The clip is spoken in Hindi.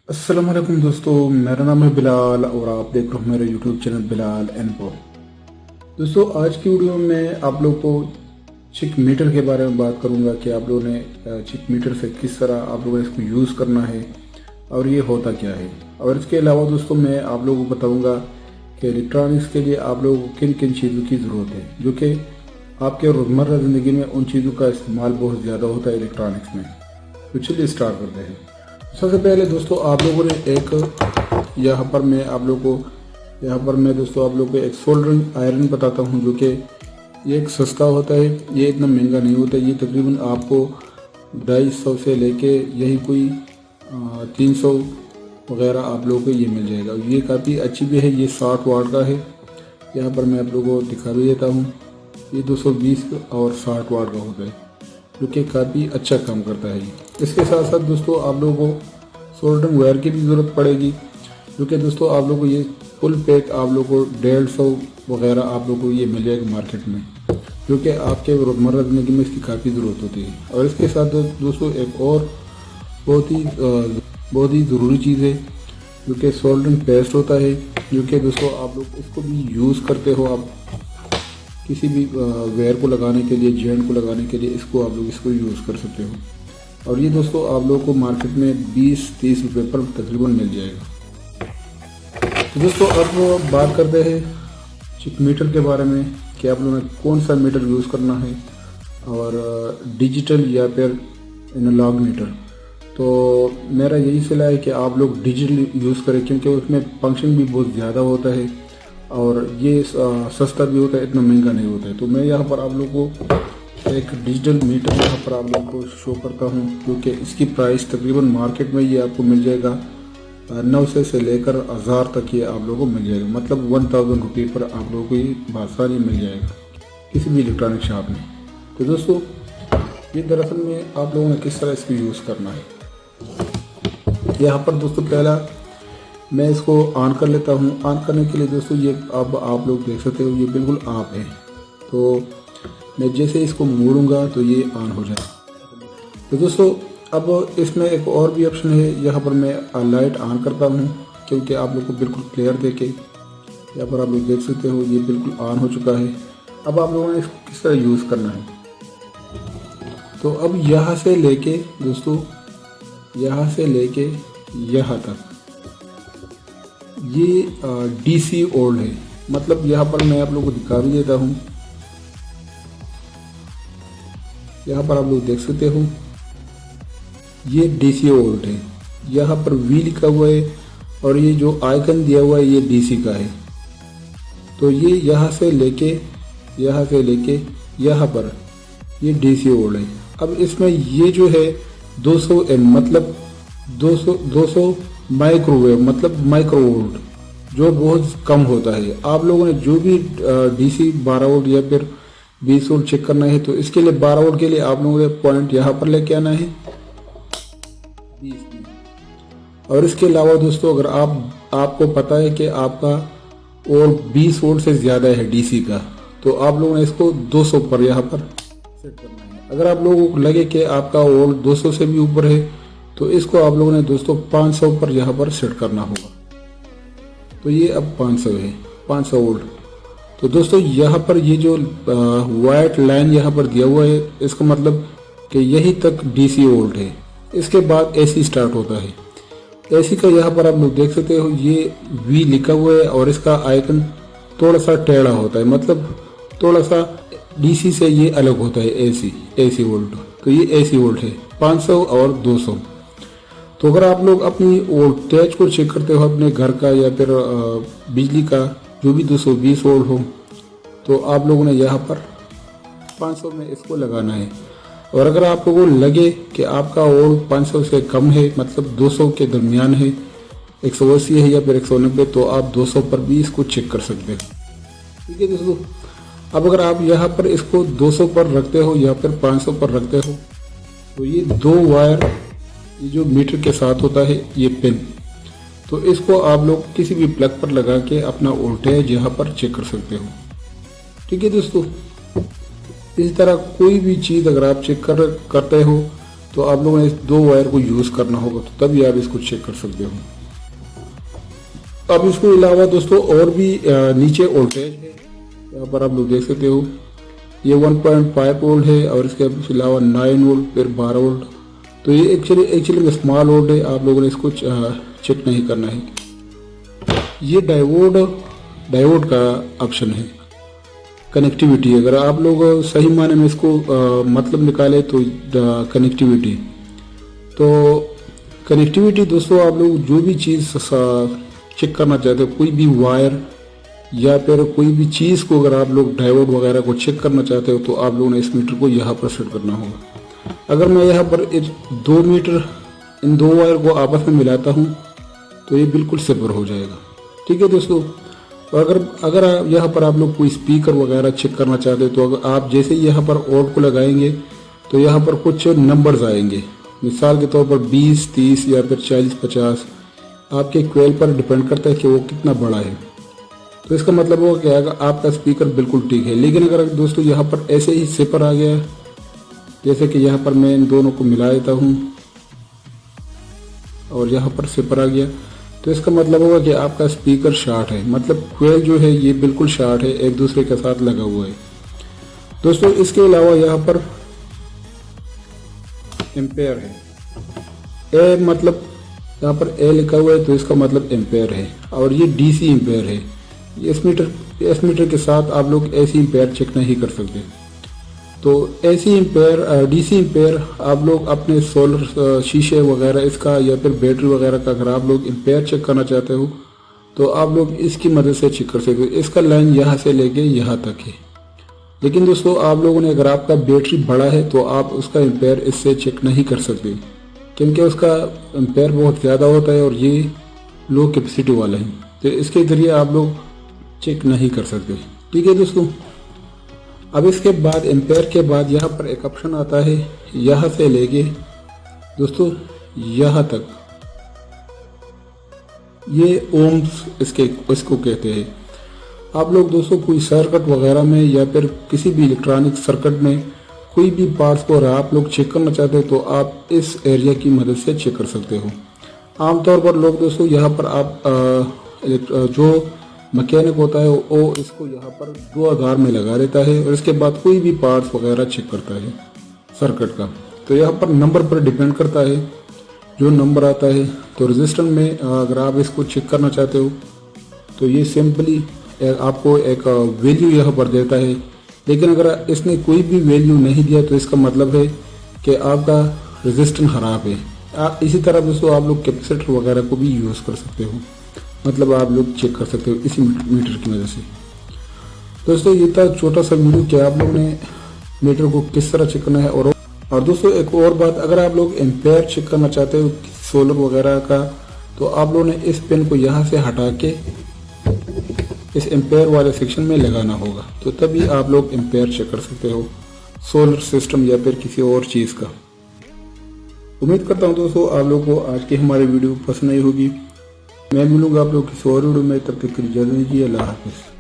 अस्सलाम वालेकुम दोस्तों, मेरा नाम है बिलाल और आप देख रहे हो मेरे यूट्यूब चैनल बिलाल इन्फो। दोस्तों, आज की वीडियो में मैं आप लोगों को चिक मीटर के बारे में बात करूंगा कि आप लोगों ने चिक मीटर से किस तरह आप लोगों ने इसको यूज़ करना है और ये होता क्या है। और इसके अलावा दोस्तों मैं आप लोगों को बताऊँगा कि इलेक्ट्रॉनिक्स के लिए आप लोगों को किन किन चीज़ों की ज़रूरत है, जो कि आपके रोज़मर्रा ज़िंदगी में उन चीज़ों का इस्तेमाल बहुत ज़्यादा होता है इलेक्ट्रॉनिक्स में। तो चलिए स्टार्ट करते हैं। सबसे पहले दोस्तों आप लोगों ने यहाँ पर मैं दोस्तों आप लोगों को एक सोल्डरिंग आयरन बताता हूँ, जो कि ये एक सस्ता होता है, ये इतना महंगा नहीं होता। ये तकरीबन आपको 250 से लेके यही कोई 300 वगैरह आप लोगों को ये मिल जाएगा। ये काफ़ी अच्छी भी है, ये 60 वाट का है। यहाँ पर मैं आप लोगों को दिखा भी देता हूँ। ये 220 और 60 वाट का होता है, जो कि काफ़ी अच्छा काम करता है। इसके साथ साथ दोस्तों आप लोगों को सोल्डरिंग वायर की भी ज़रूरत पड़ेगी, जो कि दोस्तों आप लोगों को ये फुल पैक आप लोगों को 150 वगैरह आप लोगों को ये मिल जाएगा मार्केट में, जो कि आपके रोज़मर्रा ज़िंदगी में इसकी काफ़ी ज़रूरत होती है। और इसके साथ दोस्तों एक और बहुत ही ज़रूरी चीज़ है, जो कि सोल्डरिंग पेस्ट होता है, जो कि दोस्तों आप लोग इसको भी यूज़ करते हो। आप किसी भी वेयर को लगाने के लिए, जॉइंट को लगाने के लिए इसको यूज़ कर सकते हो। और ये दोस्तों आप लोगों को मार्केट में 20-30 रुपये पर तकरीबन मिल जाएगा। तो दोस्तों अब बात करते हैं चिक मीटर के बारे में कि आप लोगों ने कौन सा मीटर यूज़ करना है, और डिजिटल या फिर एनालॉग मीटर। तो मेरा यही सलाह है कि आप लोग डिजिटल यूज़ करें, क्योंकि उसमें फंक्शन भी बहुत ज़्यादा होता है और ये सस्ता भी होता है, इतना महंगा नहीं होता है। तो मैं यहाँ पर आप लोगों को एक डिजिटल मीटर यहाँ पर आप लोगों को शो करता हूँ, क्योंकि इसकी प्राइस तकरीबन मार्केट में ये आपको मिल जाएगा 900 से लेकर 1000 तक ये आप लोगों को मिल जाएगा। मतलब 1000 रुपये पर आप लोगों को ये बासानी मिल जाएगा किसी भी इलेक्ट्रॉनिक शॉप में। तो दोस्तों ये दरअसल में आप लोगों ने किस तरह इसको यूज़ करना है। यहाँ पर दोस्तों पहला मैं इसको ऑन कर लेता हूँ। ऑन करने के लिए दोस्तों ये अब आप लोग देख सकते हो, ये बिल्कुल ऑफ है। तो मैं जैसे इसको मोड़ूंगा तो ये ऑन हो जाएगा। तो दोस्तों अब इसमें एक और भी ऑप्शन है। यहाँ पर मैं लाइट ऑन करता हूँ, क्योंकि आप लोग को बिल्कुल क्लियर देखे। यहाँ पर आप लोग देख सकते हो ये बिल्कुल ऑन हो चुका है। अब आप लोगों ने इसको किस तरह यूज़ करना है। तो अब यहाँ से लेके दोस्तों यहाँ से लेके यहाँ तक ये DC ओल्ड है। मतलब यहाँ पर मैं आप लोगों को दिखा भी देता हूँ। यहाँ पर आप लोग देख सकते हो ये DC ओल्ड है। यहाँ पर V लिखा हुआ है और ये जो आइकन दिया हुआ है ये DC का है। तो ये यहाँ से लेके यहाँ पर ये DC ओल्ड है। अब इसमें ये जो है 200 M मतलब 200 माइक्रोवेव मतलब माइक्रो वोल्ट, जो बहुत कम होता है। आप लोगों ने जो भी DC 12 वोल्ट या फिर 20 वोल्ट चेक करना है, तो इसके लिए 12 वोल्ट के लिए आप लोगों ने पॉइंट यहाँ पर लेके आना है 20 में। और इसके अलावा दोस्तों अगर आपको पता है कि आपका और 20 वोल्ट से ज़्यादा है DC का, तो आप लोगों ने इसको 200 पर यहाँ पर सेट करना है। अगर आप लोगों को लगे कि आपका वोल्ट 200 से भी ऊपर है, तो इसको आप लोगों ने दोस्तों 500 पर यहाँ पर सेट करना होगा। तो ये अब 500 है, 500 वोल्ट। तो दोस्तों यहाँ पर ये जो वाइट लाइन यहाँ पर दिया हुआ है, इसका मतलब कि यही तक DC वोल्ट है। इसके बाद AC स्टार्ट होता है। AC का यहाँ पर आप लोग देख सकते हो ये V लिखा हुआ है और इसका आइकन थोड़ा सा टेढ़ा होता है, मतलब थोड़ा सा DC से ये अलग होता है AC वोल्ट। तो ये AC वोल्ट है 500 और 200। तो अगर आप लोग अपनी वोल्टेज को चेक करते हो अपने घर का या फिर बिजली का जो भी 220 वोल्ट हो, तो आप लोगों ने यहाँ पर 500 में इसको लगाना है। और अगर आप लोगों को लगे कि आपका वोल्ट 500 से कम है, मतलब 200 के दरमियान है, 180 है या फिर 190, तो आप 200 पर भी इसको चेक कर सकते हैं। ठीक है दोस्तों। अब अगर आप यहाँ पर इसको 200 पर रखते हो या फिर 500 पर रखते हो, तो ये 2 वायर ये जो मीटर के साथ होता है ये पिन, तो इसको आप लोग किसी भी प्लग पर लगा के अपना वोल्टेज यहाँ पर चेक कर सकते हो। ठीक है दोस्तों। इसी तरह कोई भी चीज़ अगर आप चेक करते हो, तो आप लोगों ने इस 2 वायर को यूज़ करना होगा, तो तभी आप इसको चेक कर सकते हो। अब इसके अलावा दोस्तों और भी नीचे वोल्टेज है, यहाँ पर आप लोग देख सकते हो। ये 1.5 वोल्ट है और इसके अलावा 9 वोल्ट, फिर 12 वोल्ट। तो ये एक्चुअली में स्मॉल वोल्ट है, आप लोगों ने इसको चेक नहीं करना है। ये डायोड का ऑप्शन है। कनेक्टिविटी, अगर आप लोग सही माने में इसको मतलब निकाले तो कनेक्टिविटी दोस्तों, आप लोग जो भी चीज़ चेक करना चाहते हो, कोई भी वायर या फिर कोई भी चीज़ को अगर आप लोग डायोड वगैरह को चेक करना चाहते हो, तो आप लोगों ने इस मीटर को यहाँ पर सेट करना होगा। अगर मैं यहाँ पर 2 मीटर इन 2 वायर को आपस में मिलाता हूँ तो ये बिल्कुल सेपर हो जाएगा। ठीक है दोस्तों। अगर यहाँ पर आप लोग कोई स्पीकर वगैरह चेक करना चाहते हो, तो अगर आप जैसे ही यहाँ पर ऑड को लगाएंगे तो यहाँ पर कुछ नंबर्स आएंगे। मिसाल के तौर पर 20, 30 या फिर 40, 50 आपके क्वेल पर डिपेंड करता है कि वो कितना बड़ा है। तो इसका मतलब होगा कि अगर आपका स्पीकर बिल्कुल ठीक है। लेकिन अगर दोस्तों यहाँ पर ऐसे ही सेपर आ गया, जैसे कि यहाँ पर मैं इन दोनों को मिला देता हूँ और यहाँ पर सेपर आ गया, तो इसका मतलब होगा कि आपका स्पीकर शॉर्ट है, मतलब क्वेल जो है ये बिल्कुल शॉर्ट है, एक दूसरे के साथ लगा हुआ है दोस्तों। इसके अलावा यहाँ पर एम्पेयर है, ए मतलब यहाँ पर ए लिखा हुआ है तो इसका मतलब एम्पेयर है, और ये डीसी एम्पेयर है। इस मीटर के साथ आप लोग एसी एम्पेयर चेक नहीं कर सकते। तो एसी एम्पेयर, डीसी एम्पेयर आप लोग अपने सोलर शीशे वगैरह इसका या फिर बैटरी वगैरह का अगर आप लोग एम्पेयर चेक करना चाहते हो तो आप लोग इसकी मदद से चेक कर सकते हो। इसका लाइन यहाँ से लेके यहाँ तक है। लेकिन दोस्तों आप लोगों ने, अगर आपका बैटरी बड़ा है तो आप उसका एम्पेयर इससे चेक नहीं कर सकते, क्योंकि उसका एम्पेयर बहुत ज़्यादा होता है और ये लो कैपेसिटी वाला है, तो इसके ज़रिए आप लोग चेक नहीं कर सकते। ठीक है दोस्तों। अब इसके बाद एम्पेयर के बाद यहाँ पर एक ऑप्शन आता है, यहाँ से लेके दोस्तों यहाँ तक, ये ओम्स इसको कहते हैं। आप लोग दोस्तों कोई सर्किट वगैरह में या फिर किसी भी इलेक्ट्रॉनिक सर्किट में कोई भी पार्ट्स को अगर आप लोग चेक करना चाहते हो तो आप इस एरिया की मदद से चेक कर सकते हो। आमतौर पर लोग दोस्तों यहाँ पर आप जो मैकेनिक होता है वो इसको यहाँ पर 2000 में लगा देता है और इसके बाद कोई भी पार्ट्स वगैरह चेक करता है सर्किट का। तो यहाँ पर नंबर पर डिपेंड करता है, जो नंबर आता है। तो रजिस्टर में अगर आप इसको चेक करना चाहते हो तो ये सिंपली आपको एक वैल्यू यहाँ पर देता है। लेकिन अगर इसने कोई भी वैल्यू नहीं दिया तो इसका मतलब है कि आपका रजिस्टर खराब है। इसी तरह दोस्तों आप लोग कैपेसिटर वगैरह को भी यूज़ कर सकते हो, मतलब आप लोग चेक कर सकते हो इसी मीटर की वजह से। दोस्तों ये था छोटा सा वीडियो कि आप लोग ने मीटर को किस तरह चेक करना है। और दोस्तों एक और बात, अगर आप लोग एम्पेयर चेक करना चाहते हो सोलर वगैरह का, तो आप लोगों ने इस पेन को यहाँ से हटा के इस एम्पेयर वाले सेक्शन में लगाना होगा, तो तभी आप लोग एम्पेयर चेक कर सकते हो सोलर सिस्टम या फिर किसी और चीज़ का। उम्मीद करता हूँ दोस्तों आप लोगों को आज की हमारी वीडियो पसंद आई होगी। मैं मिलूंगा आप लोग किसी और वीडियो में, तब तक के लिए इजाज़त दीजिए। अल्लाह हाफिज़।